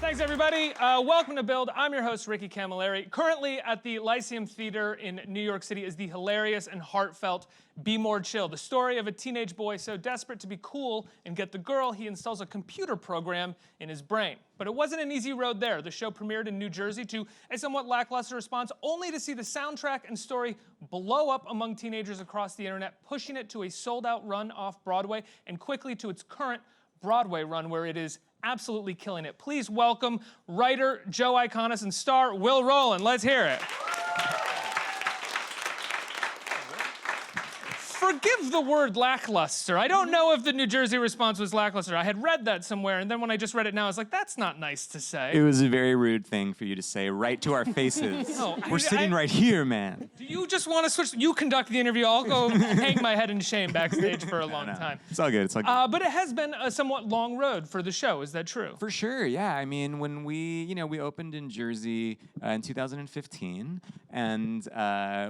Thanks, everybody. Welcome to Build. I'm your host, Ricky Camilleri. Currently at the Lyceum Theater in New York City is the hilarious and heartfelt Be More Chill, the story of a teenage boy so desperate to be cool and get the girl, he installs a computer program in his brain. But it wasn't an easy road there. The show premiered in New Jersey to a somewhat lackluster response, only to see the soundtrack and story blow up among teenagers across the internet, pushing it to a sold-out run off Broadway and quickly to its current Broadway run, where it is absolutely killing it. Please welcome writer Joe Iconis and star Will Roland. Let's hear it. Forgive the word lackluster. I don't know if the New Jersey response was lackluster. I had read that somewhere, and then when I just read it now, I was like, that's not nice to say. It was a very rude thing for you to say right to our faces. We're sitting right here, man. Do you just want to switch? You conduct the interview. I'll go hang my head in shame backstage for a long time. It's all good. It's all good. But it has been a somewhat long road for the show. Is that true? For sure, yeah. I mean, when we opened in Jersey in 2015, and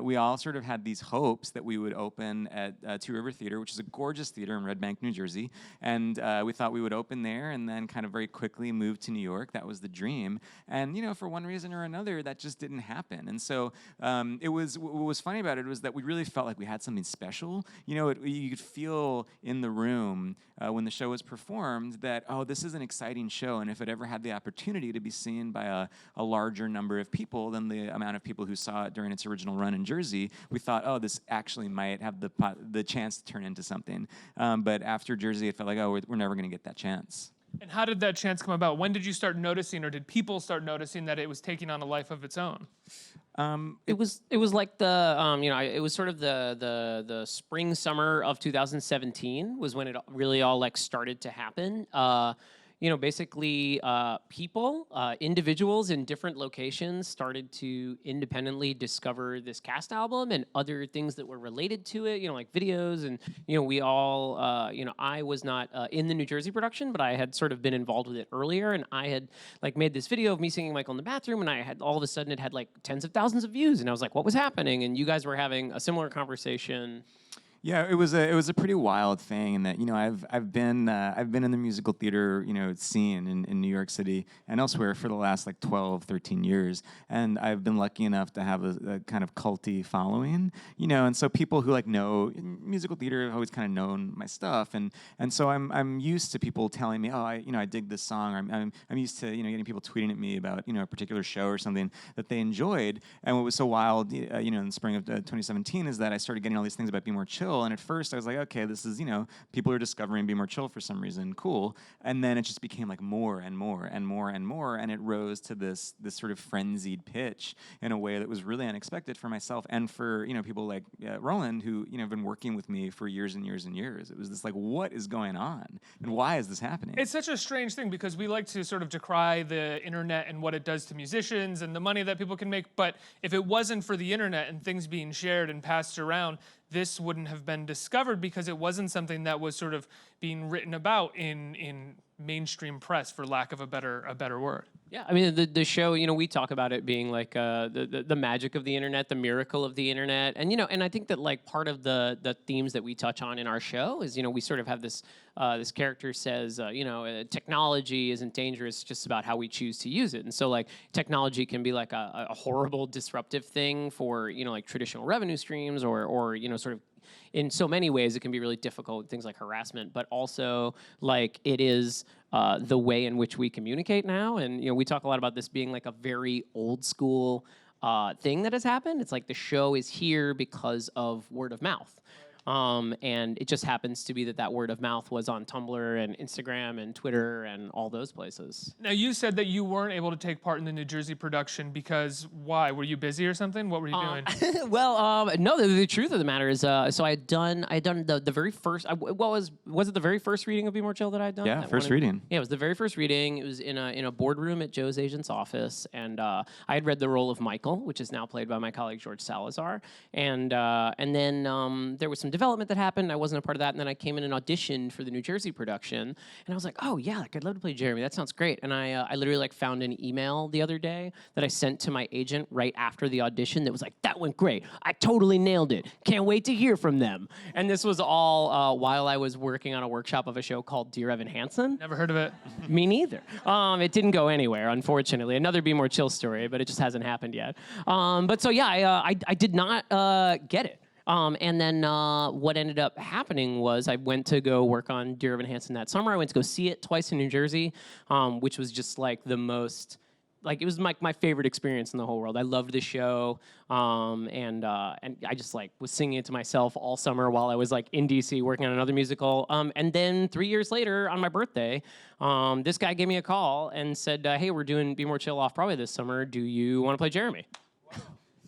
we all sort of had these hopes that we would open at Two River Theater, which is a gorgeous theater in Red Bank, New Jersey. And we thought we would open there and then kind of very quickly move to New York. That was the dream. And, for one reason or another, that just didn't happen. And so what was funny about it was that we really felt like we had something special. You could feel in the room when the show was performed that, oh, this is an exciting show. And if it ever had the opportunity to be seen by a larger number of people than the amount of people who saw it during its original run in Jersey, we thought, oh, this actually might have the chance to turn into something. But after Jersey, it felt like, oh, we're never going to get that chance. And how did that chance come about? When did you start noticing, or did people start noticing that it was taking on a life of its own? It was like the it was sort of the spring summer of 2017 was when it really all like started to happen. Basically people, individuals in different locations started to independently discover this cast album and other things that were related to it, like videos. And, we all, I was not in the New Jersey production, but I had sort of been involved with it earlier. And I had like made this video of me singing Michael in the bathroom, and I had all of a sudden it had like tens of thousands of views. And I was like, what was happening? And you guys were having a similar conversation. Yeah, it was a pretty wild thing in that I've been in the musical theater scene in New York City and elsewhere for the last like 12, 13 years, and I've been lucky enough to have a kind of culty following, and so people who like know musical theater have always kind of known my stuff, and so I'm used to people telling me, oh, I dig this song, or I'm used to getting people tweeting at me about a particular show or something that they enjoyed. And what was so wild in the spring of 2017 is that I started getting all these things about Be More Chill. And at first I was like, okay, this is, people are discovering Be More Chill for some reason, cool. And then it just became like more and more and more and more, and it rose to this sort of frenzied pitch in a way that was really unexpected for myself and for, people like Roland, who, have been working with me for years and years and years. It was this like, what is going on? And why is this happening? It's such a strange thing because we like to sort of decry the internet and what it does to musicians and the money that people can make, but if it wasn't for the internet and things being shared and passed around, this wouldn't have been discovered because it wasn't something that was sort of being written about in mainstream press, for lack of a better word. Yeah, I mean, the show, we talk about it being like the magic of the internet, the miracle of the internet. And, and I think that like part of the themes that we touch on in our show is, we sort of have this character says, technology isn't dangerous, just about how we choose to use it. And so like technology can be like a horrible disruptive thing for, like traditional revenue streams or sort of in so many ways it can be really difficult, things like harassment, but also like it is the way in which we communicate now. And we talk a lot about this being like a very old school thing that has happened. It's like the show is here because of word of mouth. And it just happens to be that word of mouth was on Tumblr and Instagram and Twitter and all those places. Now, you said that you weren't able to take part in the New Jersey production because why? Were you busy or something? What were you doing? Well, no, the truth of the matter is, so I had done the very first, was it the very first reading of Be More Chill that I had done? Yeah, first reading. Yeah, it was the very first reading. It was in a boardroom at Joe's agent's office, and I had read the role of Michael, which is now played by my colleague George Salazar, and then there was some development that happened. I wasn't a part of that. And then I came in and auditioned for the New Jersey production. And I was like, oh, yeah, like, I'd love to play Jeremy. That sounds great. And I literally like found an email the other day that I sent to my agent right after the audition that was like, that went great. I totally nailed it. Can't wait to hear from them. And this was all while I was working on a workshop of a show called Dear Evan Hansen. Never heard of it. Me neither. It didn't go anywhere, unfortunately. Another Be More Chill story, but it just hasn't happened yet. But so yeah, I did not get it. And then what ended up happening was I went to go work on Dear Evan Hansen that summer. I went to go see it twice in New Jersey, which was just like the most, like it was my favorite experience in the whole world. I loved the show, and I just like was singing it to myself all summer while I was like in DC working on another musical. And then 3 years later, on my birthday, this guy gave me a call and said, "Hey, we're doing Be More Chill off Broadway this summer. Do you want to play Jeremy?"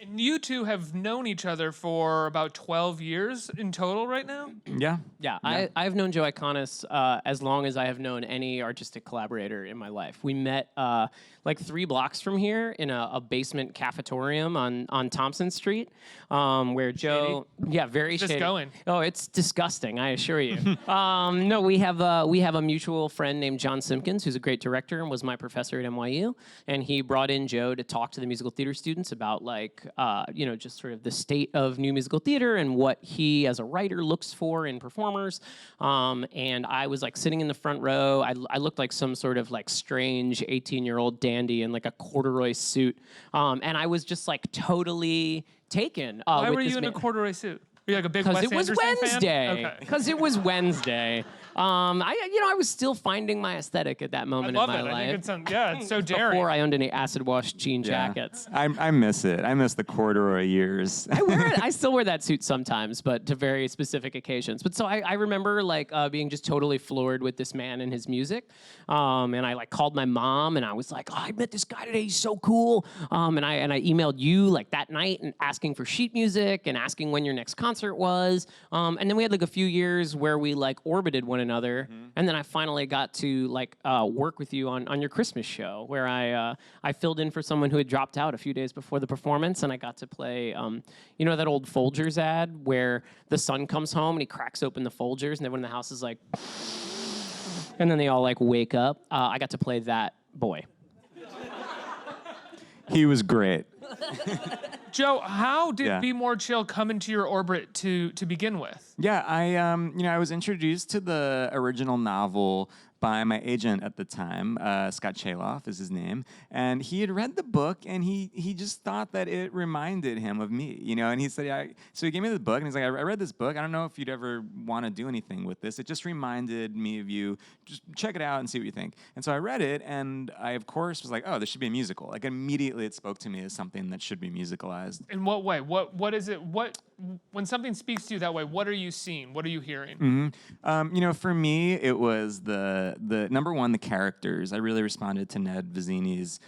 And you two have known each other for about 12 years in total right now? Yeah, I've known Joe Iconis as long as I have known any artistic collaborator in my life. We met like 3 blocks from here in a basement cafetorium on Thompson Street, where Joe, very Just shady. going. Oh, it's disgusting, I assure you. No, we have a mutual friend named John Simpkins, who's a great director and was my professor at NYU, and he brought in Joe to talk to the musical theater students about like just sort of the state of new musical theater and what he as a writer looks for in performers. And I was like sitting in the front row. I looked like some sort of like strange 18-year-old dandy in like a corduroy suit. And I was just like totally taken. Why with were this you in a man. corduroy suit? Were you like a big Wes Because it was Anderson Wednesday. fan? Okay. Because it was Wednesday. I was still finding my aesthetic at that I moment love in it. my I life. think it's so daring. Before I owned any acid wash jean jackets. I miss it. I miss the corduroy years. I wear it. I still wear that suit sometimes, but to very specific occasions. But so I remember like being just totally floored with this man and his music. And I like called my mom and I was like, oh, I met this guy today. He's so cool. And I emailed you like that night and asking for sheet music and asking when your next concert was. And then we had like a few years where we like orbited one another. Mm-hmm. And then I finally got to like work with you on your Christmas show where I filled in for someone who had dropped out a few days before the performance, and I got to play that old Folgers ad where the son comes home and he cracks open the Folgers and everyone in the house is like, and then they all like wake up. I got to play that boy. He was great. Joe, how did Yeah. Be More Chill come into your orbit to begin with? Yeah, I was introduced to the original novel by my agent at the time. Scott Chaloff is his name, and he had read the book, and he just thought that it reminded him of me, And he said, so he gave me the book, and he's like, I read this book. I don't know if you'd ever want to do anything with this. It just reminded me of you. Just check it out and see what you think. And so I read it, and I of course was like, oh, this should be a musical. Like immediately, it spoke to me as something that should be musicalized. In what way? What is it? When something speaks to you that way, what are you seeing? What are you hearing? Mm-hmm. For me, it was the number one, the characters. I really responded to Ned Vizzini's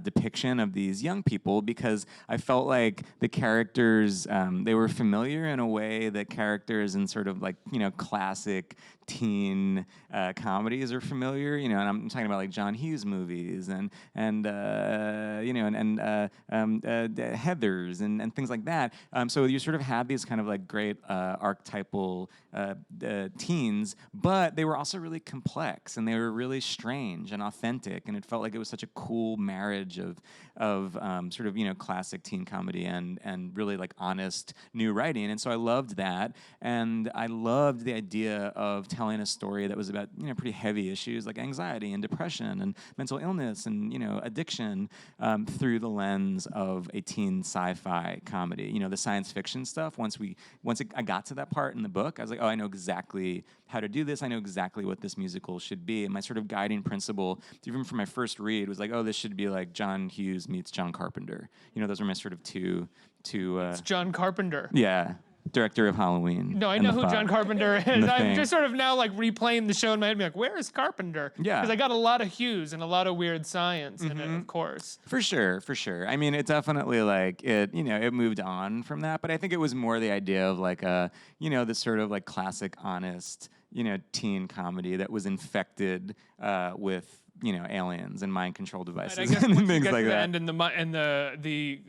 depiction of these young people because I felt like the characters, they were familiar in a way that characters in sort of like, classic teen comedies are familiar, and I'm talking about like John Hughes movies and Heathers and things like that. So you sort of had these kind of like great archetypal teens, but they were also really complex and they were really strange and authentic, and it felt like it was such a cool marriage of sort of classic teen comedy and really like honest new writing. And so I loved that, and I loved the idea of telling a story that was about pretty heavy issues like anxiety and depression and mental illness and addiction through the lens of a teen sci-fi comedy. The science fiction stuff. I got to that part in the book, I was like, oh, I know exactly how to do this. I know exactly what this musical should be. And my sort of guiding principle, even from my first read, was like, oh, this should be like John Hughes meets John Carpenter. Those are my sort of two. It's John Carpenter. Yeah. Director of Halloween. No, I know who John Carpenter is. I'm Thing. just sort of now like replaying the show in my head, being like, where is Carpenter? Yeah. Because I got a lot of Hughes and a lot of weird science in it, of course. For sure. I mean, it definitely like it moved on from that, but I think it was more the idea of like this sort of like classic honest, teen comedy that was infected with aliens and mind control devices And I guess and once you things get like to the that. end and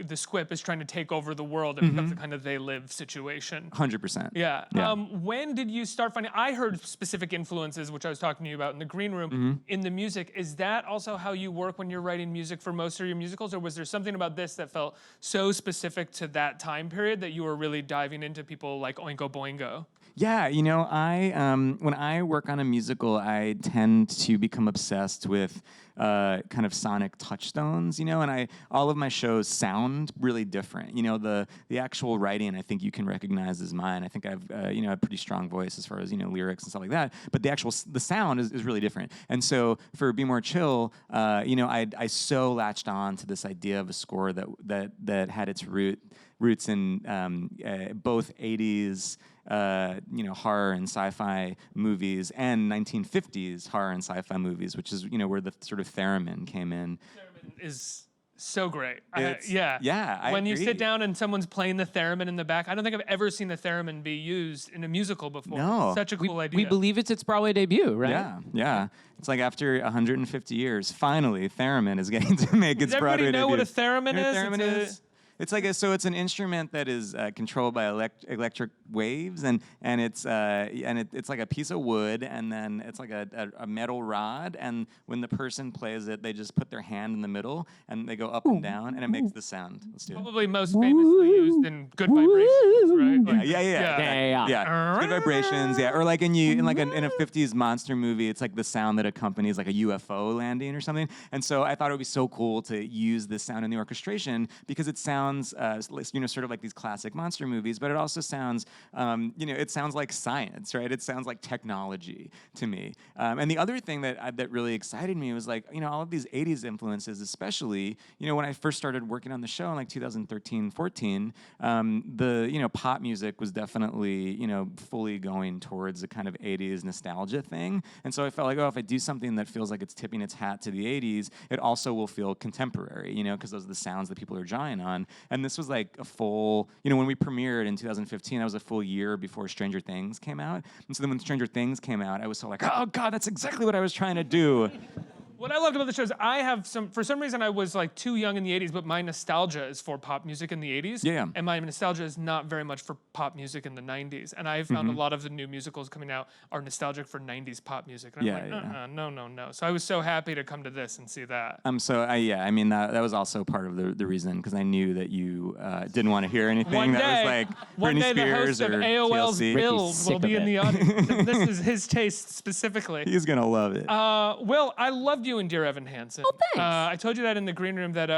the squip is trying to take over the world, it becomes a kind of they live situation. 100%. Yeah. Yeah. When did you start finding? I heard specific influences, which I was talking to you about in the green room, in the music. Is that also how you work when you're writing music for most of your musicals, or was there something about this that felt so specific to that time period that you were really diving into people like Oingo Boingo? Yeah, I when I work on a musical, I tend to become obsessed with kind of sonic touchstones, and all of my shows sound really different. The actual writing, I think you can recognize as mine. I think I've a pretty strong voice as far as lyrics and stuff like that. But the sound is really different. And so for Be More Chill, I so latched on to this idea of a score that had its roots in both 80s horror and sci-fi movies and 1950s horror and sci-fi movies, which is where the sort of theremin came in. Theremin is so great. I When you agree. sit down and someone's playing the theremin in the back, I don't think I've ever seen the theremin be used in a musical before. No. Such a cool idea. We believe it's its Broadway debut, right? Yeah. It's like after 150 years, finally, theremin is getting to make its Does Broadway everybody know debut. what a theremin You know is? what theremin is? It's like it's an instrument that is controlled by electric waves, and it's like a piece of wood, and then it's like a metal rod, and when the person plays it, they just put their hand in the middle, and they go up and down, and it makes the sound. Let's do it. Probably most famously used in Good Vibrations, right? Like, Yeah. It's good vibrations, yeah. Or like in a 50s monster movie, it's like the sound that accompanies like a UFO landing or something. And so I thought it would be so cool to use this sound in the orchestration because it sounds sort of like these classic monster movies, but it also sounds it sounds like science, right? It sounds like technology to me. And the other thing that really excited me was like all of these 80s influences, especially when I first started working on the show in like 2013, 14, the pop music was definitely fully going towards a kind of 80s nostalgia thing. And so I felt like, if I do something that feels like it's tipping its hat to the 80s, it also will feel contemporary, because those are the sounds that people are drawing on. And this was like a full, when we premiered in 2015, that was a full year before Stranger Things came out. And so then when Stranger Things came out, I was so like, oh God, that's exactly what I was trying to do. What I loved about the show is for some reason I was like too young in the 80s, but my nostalgia is for pop music in the 80s. Yeah. And my nostalgia is not very much for pop music in the 90s. And I found a lot of the new musicals coming out are nostalgic for 90s pop music. And I'm like, no. So I was so happy to come to this and see that. That was also part of the reason, because I knew that you didn't want to hear anything One that day, was like one Britney day the host Spears of or AOL's TLC. Bill sick will be of in it. the audience. And this is his taste specifically. He's gonna love it. Will, I loved you in Dear Evan Hansen. Oh, thanks. I told you that in the green room that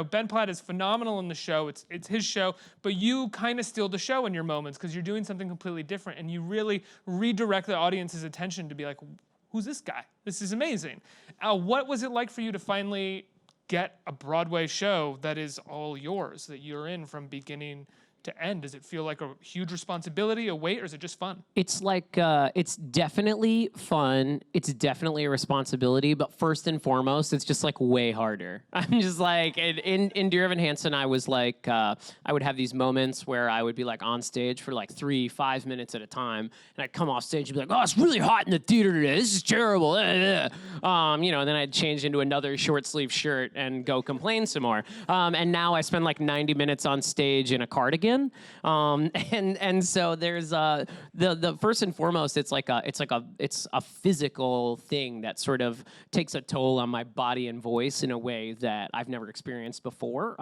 Ben Platt is phenomenal in the show. It's his show, but you kind of steal the show in your moments because you're doing something completely different, and you really redirect the audience's attention to be like, who's this guy? This is amazing. What was it like for you to finally get a Broadway show that is all yours, that you're in from beginning to end? Does it feel like a huge responsibility, a weight, or is it just fun? It's like, it's definitely fun. It's definitely a responsibility, but first and foremost, it's just like way harder. I'm just like, in Dear Evan Hansen, I was like, I would have these moments where I would be like on stage for like 3-5 minutes at a time, and I'd come off stage and be like, oh, it's really hot in the theater today. This is terrible. And then I'd change into another short sleeve shirt and go complain some more. And now I spend like 90 minutes on stage in a cardigan. And so there's the first and foremost, it's a physical thing that sort of takes a toll on my body and voice in a way that I've never experienced before.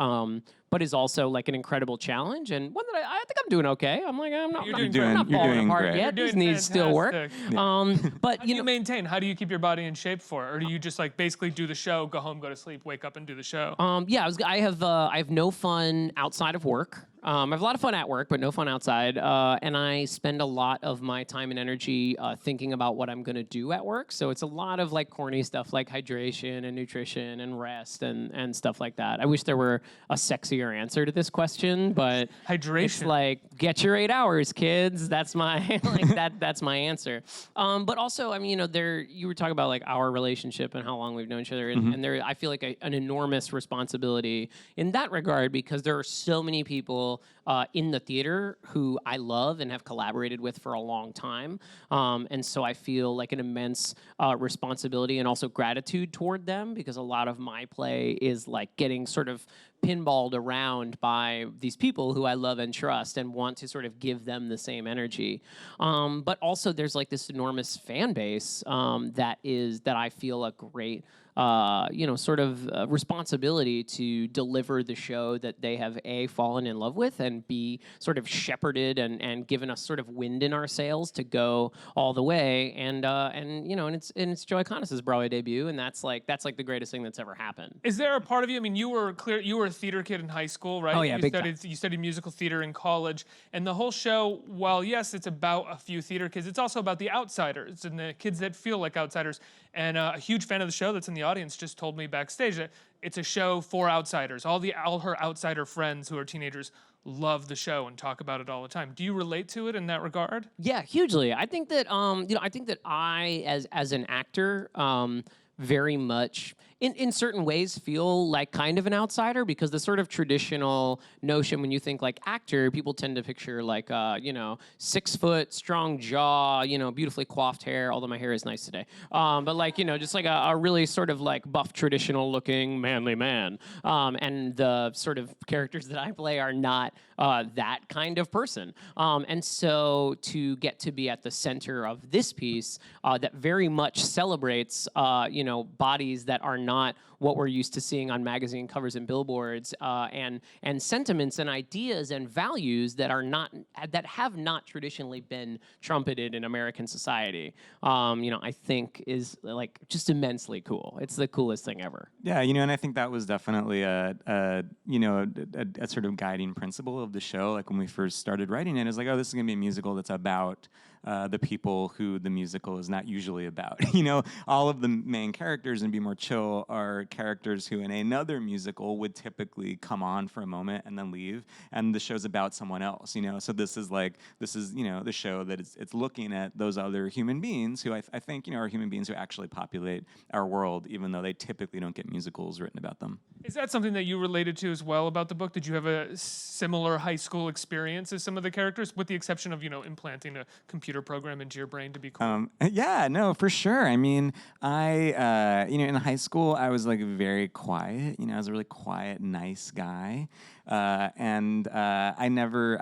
But is also like an incredible challenge, and one that I think I'm doing okay. I'm like, I'm not falling apart great. yet. You're These doing needs still work. fantastic. But How do you maintain? How do you keep your body in shape for it? Or do you just like basically do the show, go home, go to sleep, wake up and do the show? I have no fun outside of work. I have a lot of fun at work, but no fun outside. And I spend a lot of my time and energy thinking about what I'm going to do at work. So it's a lot of like corny stuff like hydration and nutrition and rest and stuff like that. I wish there were a sexier answer to this question, but Hydration. It's like, get your 8 hours, kids. That's my that's my answer. But also, I mean, you were talking about like our relationship and how long we've known each other, and there I feel like an enormous responsibility in that regard because there are so many people people in the theater who I love and have collaborated with for a long time. And so I feel like an immense responsibility and also gratitude toward them, because a lot of my play is like getting sort of pinballed around by these people who I love and trust and want to sort of give them the same energy. But also there's like this enormous fan base that I feel a great sort of responsibility to deliver the show that they have A, fallen in love with, and B, sort of shepherded and given us sort of wind in our sails to go all the way. And it's Joe Iconis' Broadway debut, and that's like the greatest thing that's ever happened. Is there a part of you? I mean, you were a theater kid in high school, right? Oh yeah, you studied musical theater in college, and the whole show, while yes, it's about a few theater kids, it's also about the outsiders and the kids that feel like outsiders. And a huge fan of the show that's in the audience just told me backstage that it's a show for outsiders. All her outsider friends who are teenagers love the show and talk about it all the time. Do you relate to it in that regard? Yeah, hugely. I think that I as an actor very much in certain ways feel like kind of an outsider, because the sort of traditional notion when you think like actor, people tend to picture like 6 foot, strong jaw, beautifully coiffed hair, although my hair is nice today. But like, just like a really sort of like buff, traditional looking manly man. And the sort of characters that I play are not that kind of person. And so to get to be at the center of this piece that very much celebrates bodies that are not what we're used to seeing on magazine covers and billboards, and sentiments and ideas and values that have not traditionally been trumpeted in American society, I think is like just immensely cool. It's the coolest thing ever. Yeah, and I think that was definitely a sort of guiding principle of the show. Like when we first started writing it, was like, oh, this is gonna be a musical that's about the people who the musical is not usually about. All of the main characters in Be More Chill are characters who in another musical would typically come on for a moment and then leave, and the show's about someone else. So this is the show that it's looking at those other human beings who I think are human beings who actually populate our world, even though they typically don't get musicals written about them. Is that something that you related to as well about the book? Did you have a similar high school experience as some of the characters, with the exception of implanting a computer program into your brain to be cool? Yeah, no, for sure. I mean, I in high school I was like very quiet. I was a really quiet, nice guy. I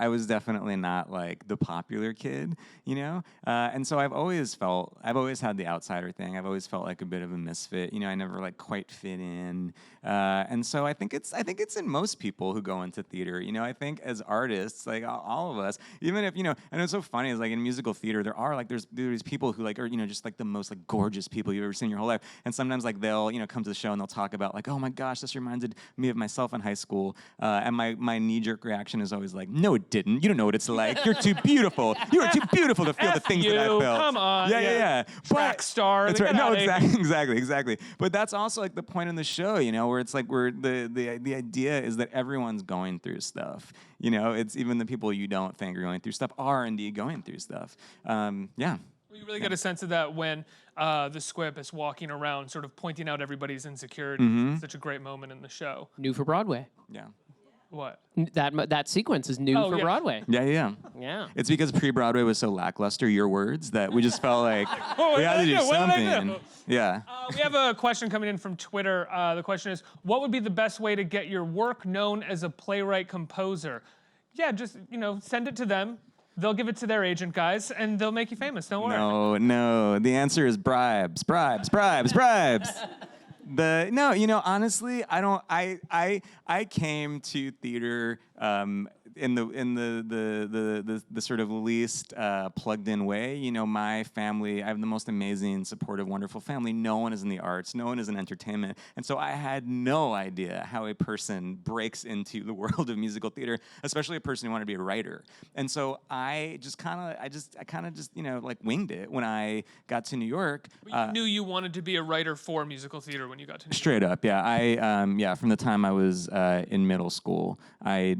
was definitely not like the popular kid, and so I've always had the outsider thing. I've always felt like a bit of a misfit. I never like quite fit in, and so I think it's in most people who go into theater. I think as artists, like all of us, even if and it's so funny is like in musical theater there are like there's people who like are just like the most like gorgeous people you've ever seen in your whole life, and sometimes like they'll come to the show and they'll talk about like, oh my gosh, this reminded me of myself in high school, and my knee-jerk reaction is always like, no, it didn't. You don't know what it's like. You're too beautiful. You are too beautiful to feel the things that I felt. Come on. Yeah. Track star. That's right. No, exactly. But that's also like the point in the show, where it's like the idea is that everyone's going through stuff. It's even the people you don't think are going through stuff are indeed going through stuff. Yeah. You really get a sense of that when the Squib is walking around, sort of pointing out everybody's insecurities. Mm-hmm. It's such a great moment in the show. New for Broadway. Yeah. What? That sequence is new for Broadway. Yeah. It's because pre-Broadway was so lackluster, your words, that we just felt like we had to do something. Yeah. We have a question coming in from Twitter. The question is, what would be the best way to get your work known as a playwright-composer? Yeah, just, send it to them. They'll give it to their agent guys, and they'll make you famous. Don't worry. No. The answer is bribes. Honestly, I don't. I came to theater in the sort of least plugged in way. My family, I have the most amazing, supportive, wonderful family. No one is in the arts. No one is in entertainment. And so I had no idea how a person breaks into the world of musical theater, especially a person who wanted to be a writer. And so I kind of like winged it when I got to New York. But you knew you wanted to be a writer for musical theater when you got to New York. Straight up, yeah. From the time I was in middle school, I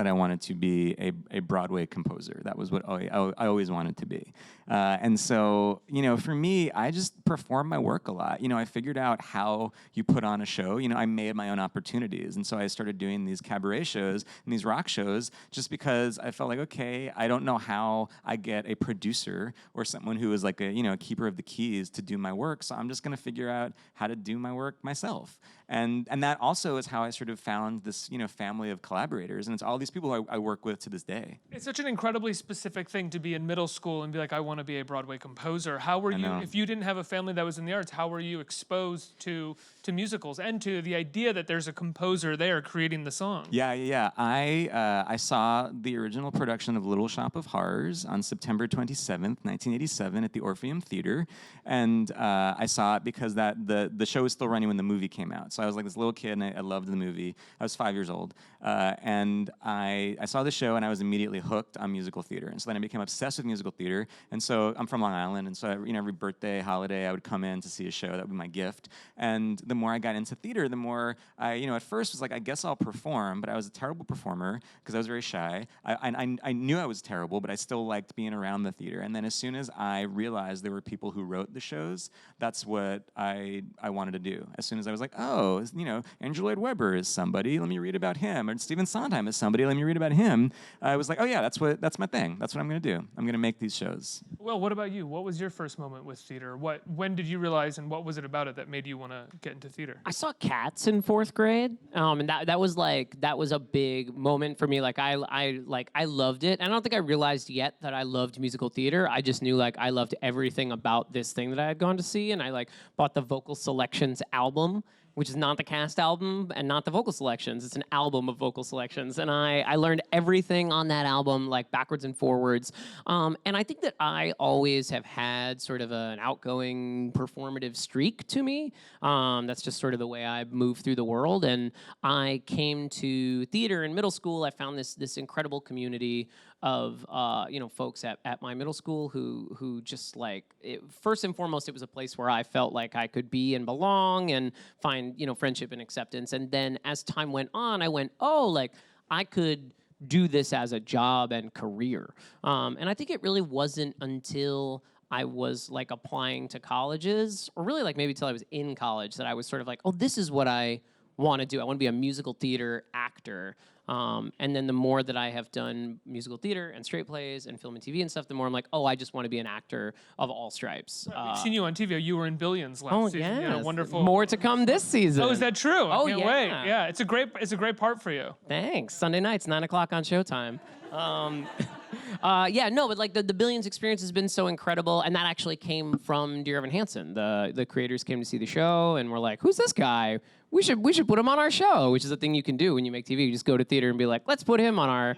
said I wanted to be a Broadway composer. That was what I always wanted to be. And so, for me, I just perform my work a lot. I figured out how you put on a show. I made my own opportunities. And so I started doing these cabaret shows and these rock shows just because I felt like, okay, I don't know how I get a producer or someone who is like a keeper of the keys to do my work. So I'm just going to figure out how to do my work myself. And that also is how I sort of found this, family of collaborators. And it's all these people I work with to this day. It's such an incredibly specific thing to be in middle school and be like, I want to be a Broadway composer. How were you, if you didn't have a family that was in the arts, how were you exposed to musicals and to the idea that there's a composer there creating the song? Yeah. I saw the original production of Little Shop of Horrors on September 27th, 1987 at the Orpheum Theater. And I saw it because the show was still running when the movie came out. So I was like this little kid and I loved the movie. I was 5 years old. And I saw the show and I was immediately hooked on musical theater. And so then I became obsessed with musical theater. And so I'm from Long Island. And so every birthday, holiday, I would come in to see a show. That would be my gift. And the more I got into theater, the more I, at first was like, I guess I'll perform. But I was a terrible performer because I was very shy. I knew I was terrible, but I still liked being around the theater. And then as soon as I realized there were people who wrote the shows, that's what I wanted to do. As soon as I was like, oh, Andrew Lloyd Webber is somebody, let me read about him. Or Stephen Sondheim is somebody, let me read about him. I was like, oh yeah, that's my thing. That's what I'm going to do. I'm going to make these shows. Well, what about you? What was your first moment with theater? When did you realize, and what was it about it that made you want to get into theater? I saw Cats in 4th grade, and that was a big moment for me. Like I loved it. I don't think I realized yet that I loved musical theater. I just knew like I loved everything about this thing that I had gone to see, and I bought the Vocal Selections album, which is not the cast album and not the vocal selections. It's an album of vocal selections. And I learned everything on that album, like backwards and forwards. And I think that I always have had sort of an outgoing performative streak to me. That's just sort of the way I move through the world. And I came to theater in middle school. I found this incredible community of folks at my middle school who just first and foremost, it was a place where I felt like I could be and belong and find friendship and acceptance. And then as time went on, I went, I could do this as a job and career. And I think it really wasn't until I was applying to colleges, or really maybe till I was in college, that I was sort of like, oh, this is what I want to do. I want to be a musical theater actor. And then the more that I have done musical theater and straight plays and film and TV and stuff, the more I'm like, oh, I just want to be an actor of all stripes. We've seen you on TV. You were in Billions last season. Oh, yeah. Wonderful. More to come this season. Oh, is that true? Oh, I can't wait. Yeah, it's a great part for you. Thanks. Sunday nights, 9 o'clock on Showtime. But the Billions experience has been so incredible, and that actually came from Dear Evan Hansen. The creators came to see the show and were like, "Who's this guy? We should put him on our show," which is a thing you can do when you make TV. You just go to theater and be like, "Let's put him on our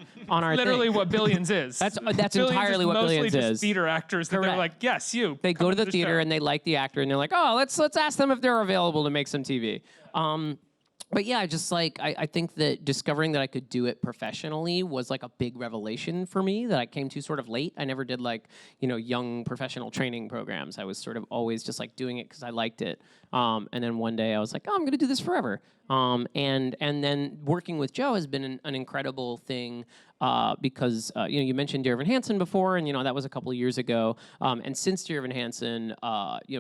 Literally thing." what Billions is. That's entirely what Billions is. Mostly just theater actors that they're like, "Yes, you." They go to the theater and they like the actor and they're like, "Oh, let's ask them if they're available to make some TV." But yeah, I think that discovering that I could do it professionally was a big revelation for me that I came to sort of late. I never did young professional training programs. I was sort of always just doing it because I liked it. And then one day I was like, oh, I'm going to do this forever. And then working with Joe has been an incredible thing because you mentioned Dear Evan Hansen before, and that was a couple of years ago. And since Dear Evan Hansen,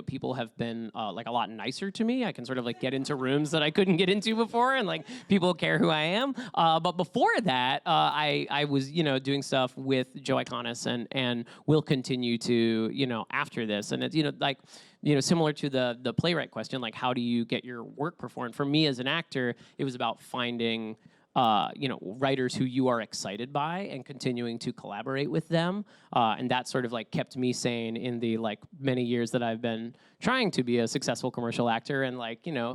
people have been a lot nicer to me. I can sort of get into rooms that I couldn't get into before, and people care who I am. But before that, I was doing stuff with Joe Iconis and will continue to after this. And it's similar to the playwright question, how do you get your work performed? For me as an actor, it was about finding writers who you are excited by and continuing to collaborate with them. And that sort of kept me sane in the many years that I've been trying to be a successful commercial actor and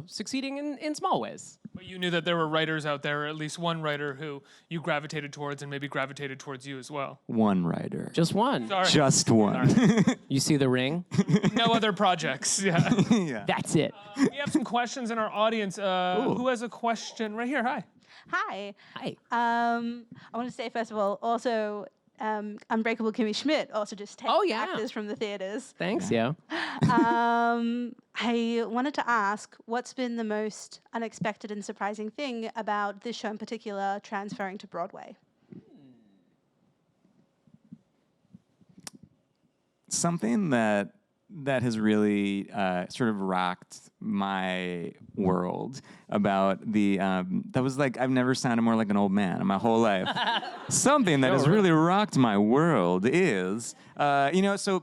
succeeding in small ways. But you knew that there were writers out there, or at least one writer who you gravitated towards and maybe gravitated towards you as well. One writer. Just one. Sorry. Just one. You see The Ring? No other projects. Yeah. Yeah. That's it. We have some questions in our audience. Who has a question? Right here. Hi. Hi. Hi. I want to say, first of all, also, Unbreakable Kimmy Schmidt also just takes actors from the theaters. Thanks, yeah. I wanted to ask, what's been the most unexpected and surprising thing about this show in particular transferring to Broadway? something that has really sort of rocked my world about the that was like I've never sounded more like an old man in my whole life. Something that has really rocked my world is so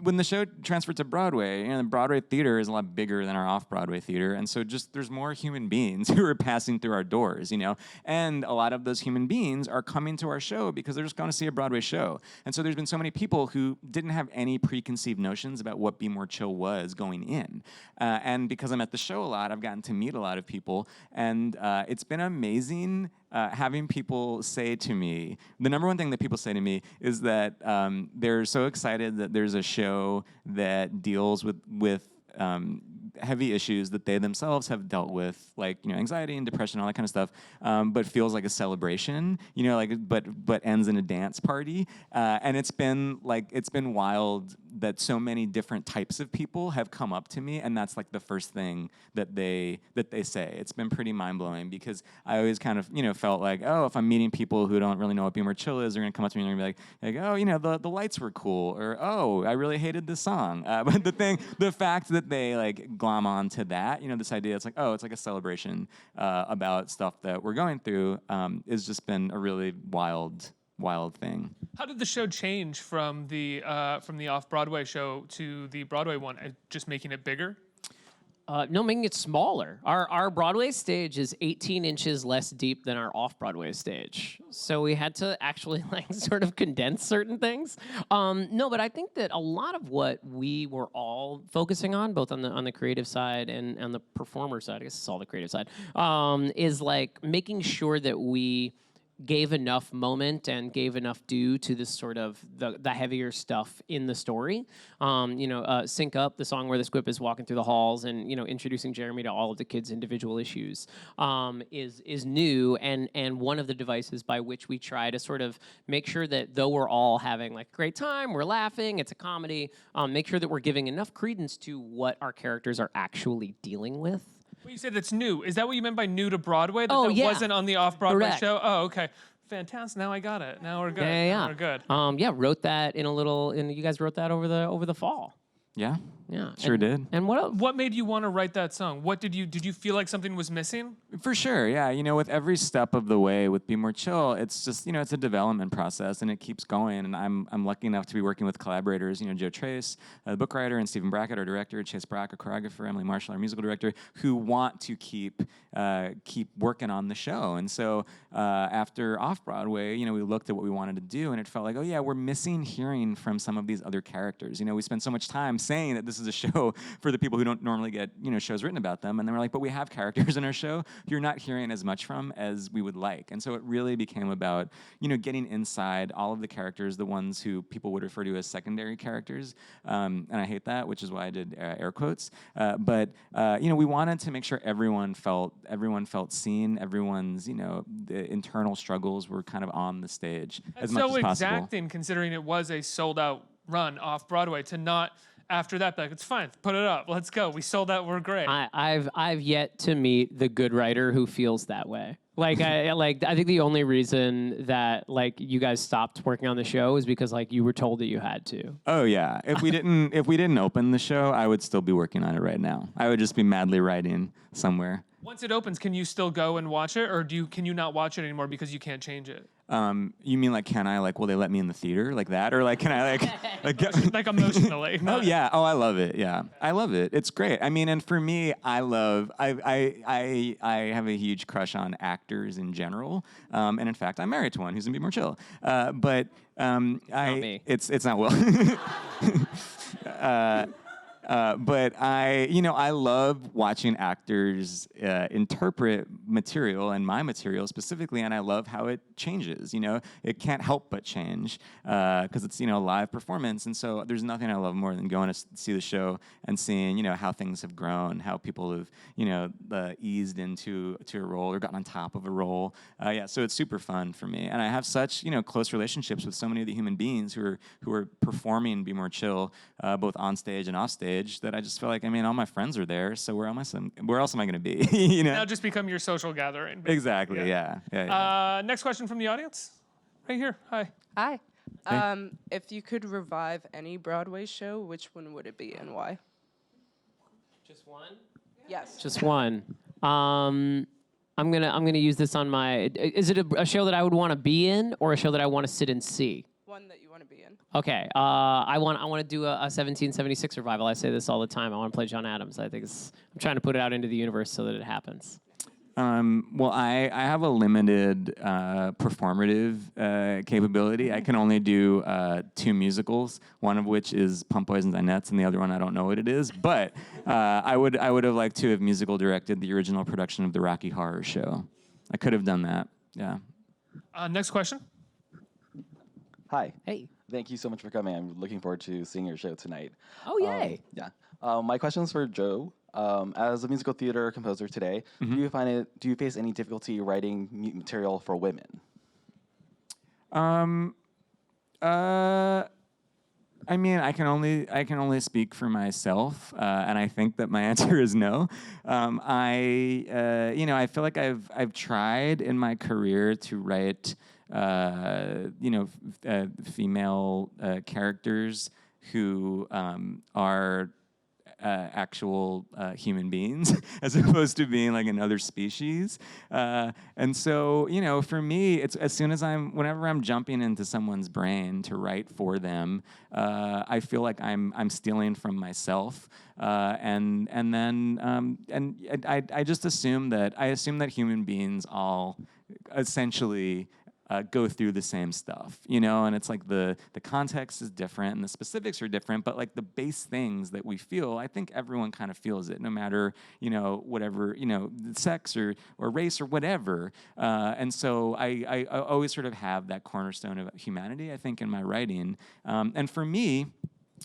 when the show transferred to Broadway, the Broadway theater is a lot bigger than our off-Broadway theater, and so just there's more human beings who are passing through our doors, and a lot of those human beings are coming to our show because they're just going to see a Broadway show, and so there's been so many people who didn't have any preconceived notions about what Be More Chill was going in, and because I'm at the show a lot, I've gotten to meet a lot of people, and it's been amazing having people say to me, the number one thing that people say to me is that they're so excited that there's a show that deals with heavy issues that they themselves have dealt with, like anxiety and depression, all that kind of stuff, but feels like a celebration, but ends in a dance party, and it's been wild that so many different types of people have come up to me, and that's like the first thing that they say. It's been pretty mind-blowing because I always kind of felt like, oh, if I'm meeting people who don't really know what Be More Chill is, they're gonna come up to me and they're gonna be like, oh, the lights were cool, or oh, I really hated this song. But the fact that they like glom on to that, this idea, it's like, oh, it's like a celebration about stuff that we're going through, has just been a really wild thing. How did the show change from the off-Broadway show to the Broadway one? Just making it bigger? No, making it smaller. Our Broadway stage is 18 inches less deep than our off-Broadway stage. So we had to actually sort of condense certain things. No, but I think that a lot of what we were all focusing on, both on the creative side and on the performer side, I guess it's all the creative side, is like making sure that we gave enough moment and gave enough due to this sort of the heavier stuff in the story. Sync Up, the song where the Squip is walking through the halls and introducing Jeremy to all of the kids' individual issues, is new and one of the devices by which we try to sort of make sure that though we're all having like a great time, we're laughing, it's a comedy, make sure that we're giving enough credence to what our characters are actually dealing with. Well, you said that's new. Is that what you meant by new to Broadway? That wasn't on the off-Broadway Correct. show? Oh, okay. Fantastic. Now I got it. Now we're good. Yeah. Now we're good. Wrote that and you guys wrote that over the fall. Yeah. Yeah. Sure did. And what else? What made you want to write that song? Did you feel like something was missing? For sure, yeah. With every step of the way with Be More Chill, it's just, it's a development process and it keeps going. And I'm lucky enough to be working with collaborators, Joe Trace, the book writer, and Stephen Brackett, our director, Chase Brock, our choreographer, Emily Marshall, our musical director, who want to keep working on the show. And so after Off-Broadway, we looked at what we wanted to do and it felt like, oh yeah, we're missing hearing from some of these other characters. We spend so much time saying that this is a show for the people who don't normally get shows written about them, and then we're like, but we have characters in our show you're not hearing as much from as we would like. And so it really became about getting inside all of the characters, the ones who people would refer to as secondary characters, and I hate that, which is why I did air quotes. But we wanted to make sure everyone felt seen, everyone's the internal struggles were kind of on the stage as much as possible. It's so exacting considering it was a sold out run off Broadway to not after that, it's fine. Put it up. Let's go. We sold out. We're great. I've yet to meet the good writer who feels that way. I think the only reason that you guys stopped working on the show is because you were told that you had to. Oh yeah. If we didn't open the show, I would still be working on it right now. I would just be madly writing somewhere. Once it opens, can you still go and watch it, or can you not watch it anymore because you can't change it? You mean can I will they let me in the theater like that, or can I like emotionally? Oh yeah. Oh, I love it. Yeah, I love it. It's great. I mean, and for me, I have a huge crush on actors in general, and in fact, I'm married to one who's in Be More Chill. But not me. It's not Will. But I love watching actors interpret material and my material specifically, and I love how it changes. It can't help but change because it's a live performance, and so there's nothing I love more than going to see the show and seeing how things have grown, how people have eased into a role or gotten on top of a role. So it's super fun for me, and I have such close relationships with so many of the human beings who are performing Be More Chill both on stage and off stage. That I just feel like, all my friends are there, so where else am I going to be? Now just become your social gathering. Exactly, yeah. Next question from the audience. Right here. Hi. Hi. If you could revive any Broadway show, which one would it be and why? Just one? Yes. Just one. I'm gonna use this on my. Is it a show that I would want to be in, or a show that I want to sit and see? One that you want to be in. Okay. I want to do a 1776 revival. I say this all the time. I want to play John Adams. I'm trying to put it out into the universe so that it happens. Well, I have a limited performative capability. I can only do 2 musicals, one of which is Pump Poisons on Nets, and the other one I don't know what it is. But I would have liked to have musical directed the original production of the Rocky Horror Show. I could have done that. Yeah. Next question. Hi. Hey. Thank you so much for coming. I'm looking forward to seeing your show tonight. Oh, yay. Yeah. My question is for Joe. As a musical theater composer today, do you face any difficulty writing material for women? I mean, I can only speak for myself, and I think that my answer is no. I feel like I've tried in my career to write, female characters who are actual human beings as opposed to being like another species. And so, for me, it's whenever I'm jumping into someone's brain to write for them, I feel like I'm stealing from myself. And I just assume that human beings all essentially go through the same stuff, and it's like the context is different and the specifics are different, but like the base things that we feel, I think everyone kind of feels it, no matter, whatever, sex or race or whatever. And so I always sort of have that cornerstone of humanity, I think, in my writing. And for me,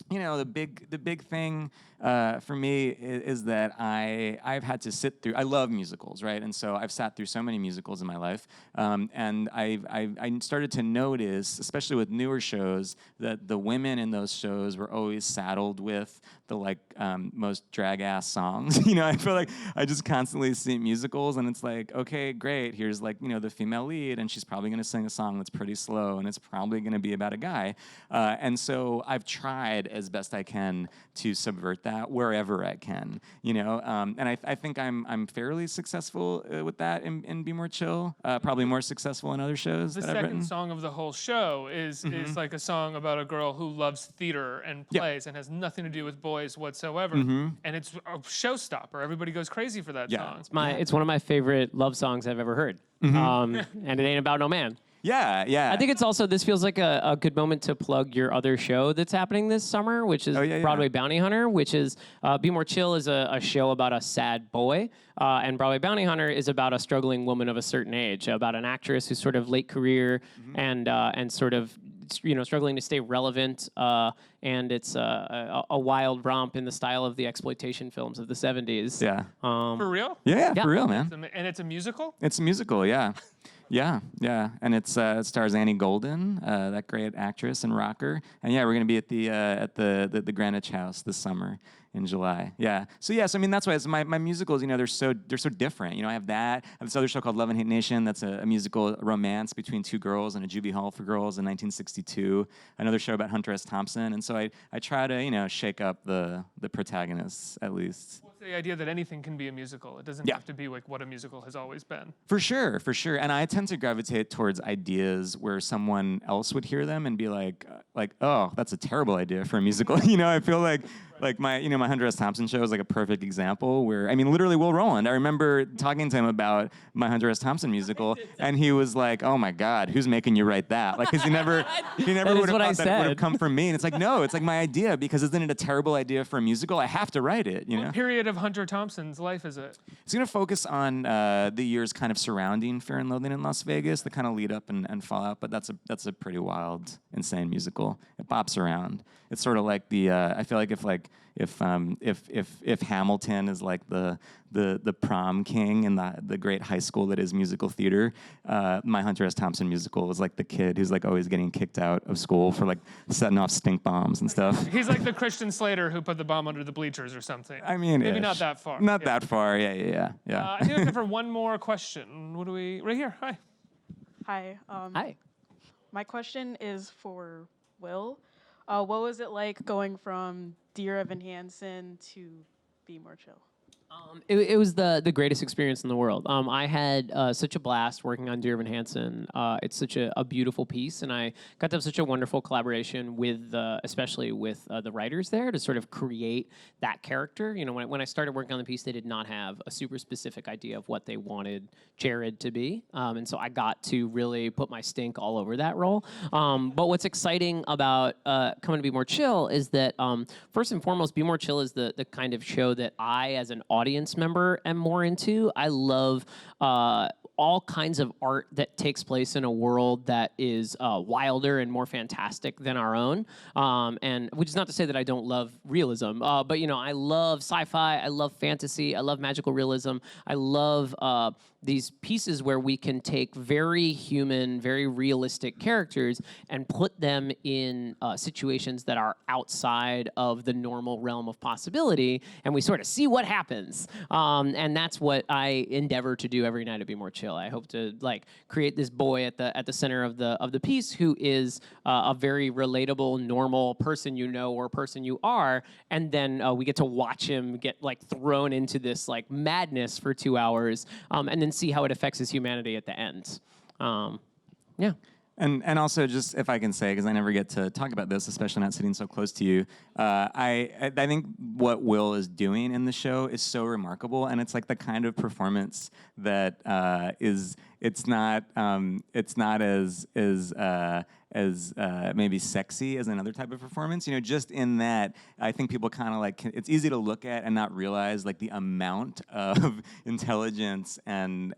the big thing for me is that I've had to sit through. I love musicals, right? And so I've sat through so many musicals in my life, and I started to notice, especially with newer shows, that the women in those shows were always saddled with the most drag ass songs. I feel like I just constantly see musicals, and it's like, okay, great. Here's the female lead, and she's probably gonna sing a song that's pretty slow, and it's probably gonna be about a guy. And so I've tried as best I can to subvert that wherever I can, and I think I'm fairly successful with that in Be More Chill, probably more successful in other shows that I've written. The second song of the whole show is like a song about a girl who loves theater and plays and has nothing to do with boys whatsoever, and it's a showstopper. Everybody goes crazy for that song. It's one of my favorite love songs I've ever heard, and it ain't about no man. Yeah. I think it's also, this feels like a good moment to plug your other show that's happening this summer, which is Broadway Bounty Hunter, which is, Be More Chill is a show about a sad boy, and Broadway Bounty Hunter is about a struggling woman of a certain age, about an actress who's sort of late career and sort of, struggling to stay relevant, and it's a wild romp in the style of the exploitation films of the 70s. Yeah. For real? Yeah, for real, man. And it's a musical? It's a musical, yeah. Yeah, and it stars Annie Golden, that great actress and rocker, and we're gonna be at the Greenwich House this summer in July. Yeah. So I mean that's why it's my musicals. They're so different. I have that. I have this other show called Love and Hate Nation. That's a musical romance between two girls in a juvie hall for girls in 1962. Another show about Hunter S. Thompson. And so I try to shake up the protagonists at least. What's the idea that anything can be a musical? It doesn't have to be like what a musical has always been. For sure. And I tend to gravitate towards ideas where someone else would hear them and be like, oh, that's a terrible idea for a musical. I feel like my Hunter S. Thompson show is like a perfect example where, I mean, literally Will Roland, I remember talking to him about my Hunter S. Thompson musical, and he was like, oh my God, who's making you write that? Because he never would have thought that would have come from me. And it's like, no, it's like my idea, because isn't it a terrible idea for a musical? I have to write it, What period of Hunter Thompson's life is it? It's going to focus on the years kind of surrounding Fear and Loathing in Las Vegas, the kind of lead up and fallout, but that's a pretty wild, insane musical. It bops around. It's sort of like I feel like if Hamilton is like the prom king in the great high school that is musical theater, my Hunter S. Thompson musical is like the kid who's like always getting kicked out of school for like setting off stink bombs and stuff. He's like the Christian Slater who put the bomb under the bleachers or something. I mean, maybe not that far. Not that far. Yeah. I think we have for one more question. What do we? Right here. Hi. Hi. Hi. My question is for Will. What was it like going from Dear Evan Hansen to Be More Chill? It was the greatest experience in the world. I had such a blast working on Dear Evan Hansen. It's such a beautiful piece, and I got to have such a wonderful collaboration with, especially with the writers there, to sort of create that character. You know, when I started working on the piece, they did not have a super specific idea of what they wanted Jared to be, and so I got to really put my stink all over that role. But what's exciting about Coming to Be More Chill is that, first and foremost, Be More Chill is the kind of show that I, as an audience member, am more into. I love all kinds of art that takes place in a world that is wilder and more fantastic than our own. And which is not to say that I don't love realism, but you know, I love sci-fi, I love fantasy, I love magical realism, I love these pieces where we can take very human, very realistic characters and put them in situations that are outside of the normal realm of possibility, and we sort of see what happens. And that's what I endeavor to do every night at Be More Chill. I hope to like create this boy at the center of the piece who is a very relatable, normal person you know or person you are, and then we get to watch him get like thrown into this like madness for 2 hours, and then see how it affects his humanity at the end. Yeah. And also, just if I can say, because I never get to talk about this, especially not sitting so close to you, I think what Will is doing in the show is so remarkable, and it's like the kind of performance that it's not as maybe sexy as another type of performance. You know, just in that, I think people kind of like, it's easy to look at and not realize like the amount of intelligence and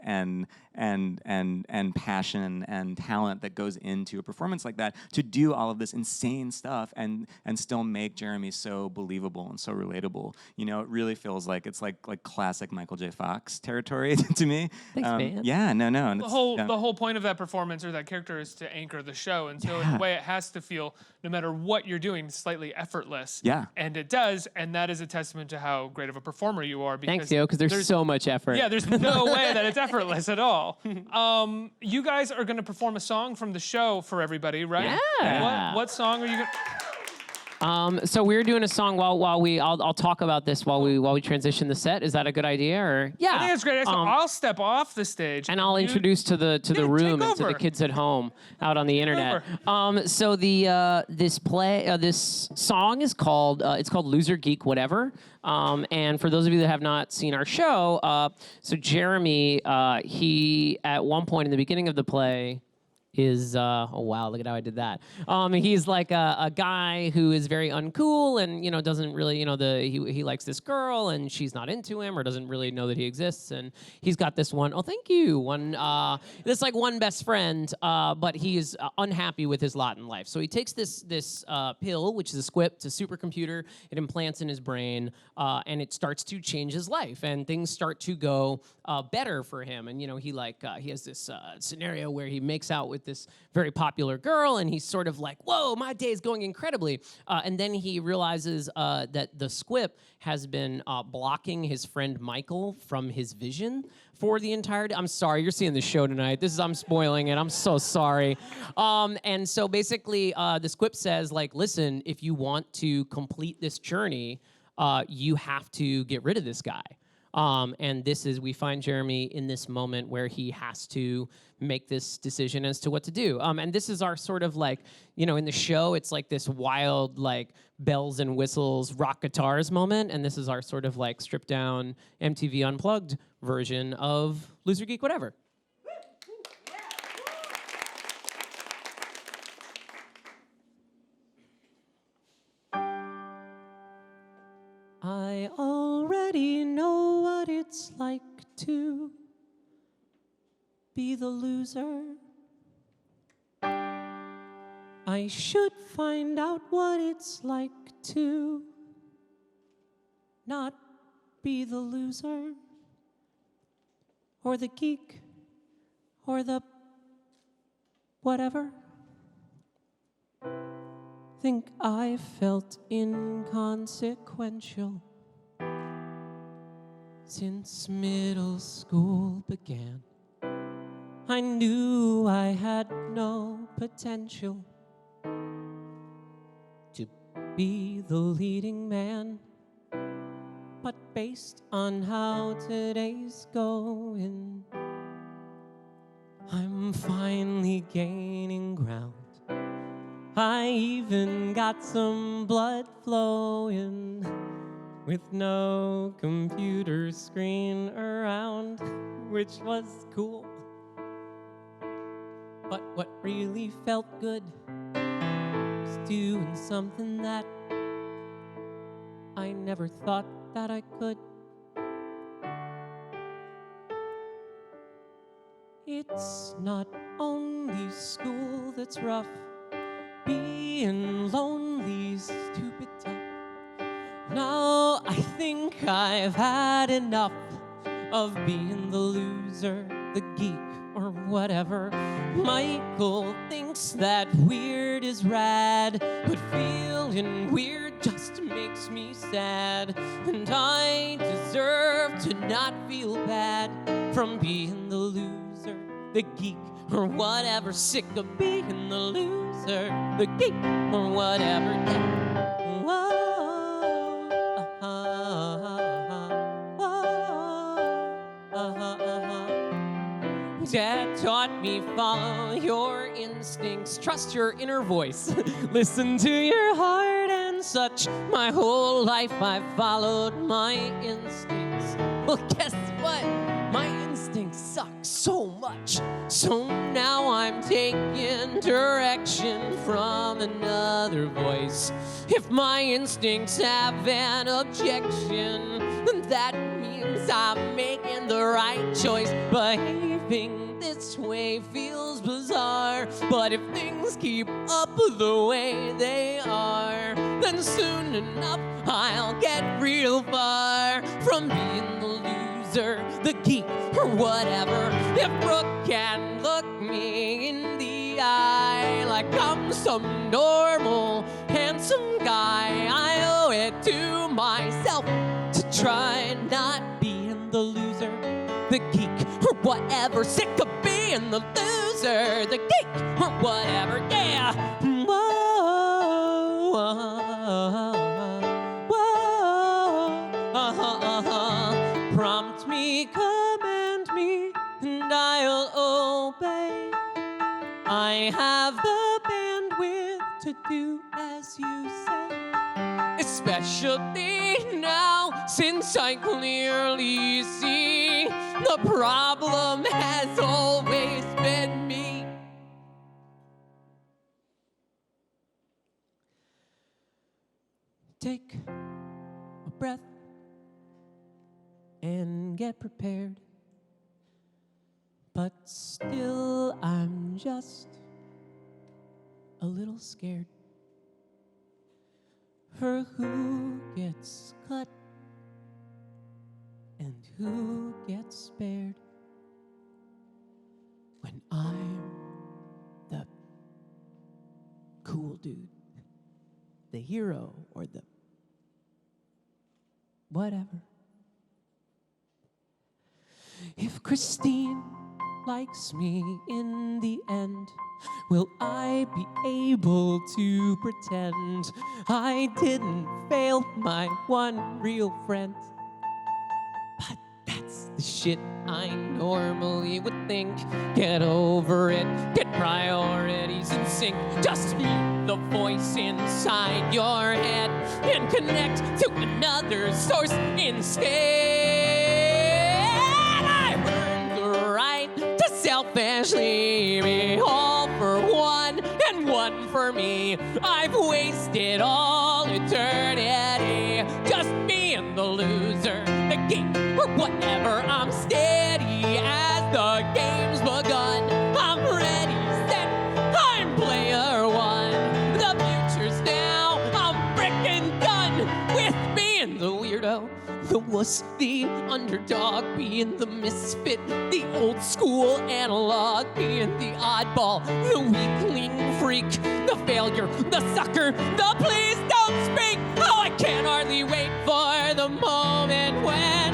passion and talent that goes into a performance like that, to do all of this insane stuff and still make Jeremy so believable and so relatable. You know, it really feels like it's like classic Michael J. Fox territory to me. Thanks, man. Yeah, no. And The whole point of that performance or that character is to anchor the show, and so in a way it has to feel, no matter what you're doing, slightly effortless. Yeah. And it does, and that is a testament to how great of a performer you are. Because Thanks, Theo, because there's so much effort. Yeah, there's no way that it's effortless at all. You guys are going to perform a song from the show for everybody, right? Yeah. What song are you going to... So we're doing a song while I'll talk about this while we transition the set. Is that a good idea? Or I think it's great. So I'll step off the stage and I'll introduce to the room and to the over. kids at home out on the internet. So the this song is called it's called Loser Geek Whatever. And for those of you that have not seen our show, so Jeremy, he at one point in the beginning of the play is oh wow, look at how I did that. He's like a guy who is very uncool and, you know, doesn't really, you know, he likes this girl and she's not into him or doesn't really know that he exists, and he's got this one this like one best friend, but he is unhappy with his lot in life. So he takes this pill, which is a squip, it's a supercomputer. It implants in his brain, and it starts to change his life, and things start to go better for him. And you know, he has this scenario where he makes out with this very popular girl, and he's sort of like, whoa, my day is going incredibly. And then he realizes that the squip has been blocking his friend Michael from his vision for the entire day. I'm sorry, you're seeing the show tonight. I'm spoiling it. I'm so sorry. And so basically, the squip says, like, listen, if you want to complete this journey, you have to get rid of this guy. And we find Jeremy in this moment where he has to make this decision as to what to do. And this is our sort of like, you know, in the show, it's like this wild, like bells and whistles, rock guitars moment. And this is our sort of like stripped down MTV Unplugged version of Loser Geek Whatever. I already know what it's like to be the loser. I should find out what it's like to not be the loser, or the geek, or the whatever. Think I felt inconsequential since middle school began. I knew I had no potential to be the leading man. But based on how today's going, I'm finally gaining ground. I even got some blood flowing with no computer screen around, which was cool. But what really felt good was doing something that I never thought that I could. It's not only school that's rough, being lonely's stupid tough. Now I think I've had enough of being the loser, the geek, or whatever. Michael thinks that weird is rad, but feeling weird just makes me sad. And I deserve to not feel bad from being the loser, the geek, or whatever. Sick of being the loser, the geek, or whatever. Whoa. Dad taught me, follow your instincts, trust your inner voice, listen to your heart and such. My whole life I've followed my instincts. Well, guess what? My instincts suck so much. So now I'm taking direction from another voice. If my instincts have an objection, then that means I'm making the right choice. Behaving this way feels bizarre, but if things keep up the way they are, then soon enough I'll get real far from being the loser, the geek, or whatever. If Brooke can look me in the eye like I'm some normal, handsome guy, I owe it to myself to try not being the loser, the geek, or whatever. Sick of being the loser, the geek, or whatever. Yeah. Whoa. Whoa. Prompt me, command me, and I'll obey. I have the bandwidth to do as you say, especially now since I clearly see the problem has always been me. Take a breath and get prepared. But still, I'm just a little scared for who gets cut and who gets spared when I'm the cool dude, the hero, or the whatever. If Christine likes me in the end, will I be able to pretend I didn't fail my one real friend? But that's the shit I normally would think. Get over it, get priorities in sync. Just mute the voice inside your head and connect to another source instead. I've earned the right to selfishly be all for one and one for me. I've wasted all eternity just being the loser, the geek, or whatever. I'm steady as the game's begun. I'm ready, set, I'm player one. The future's now, I'm frickin' done with being the weirdo, the wuss, the underdog, being the misfit, the old school analog, being the oddball, the weakling freak, the failure, the sucker, the please don't speak. Oh, I can't hardly wait for the moment when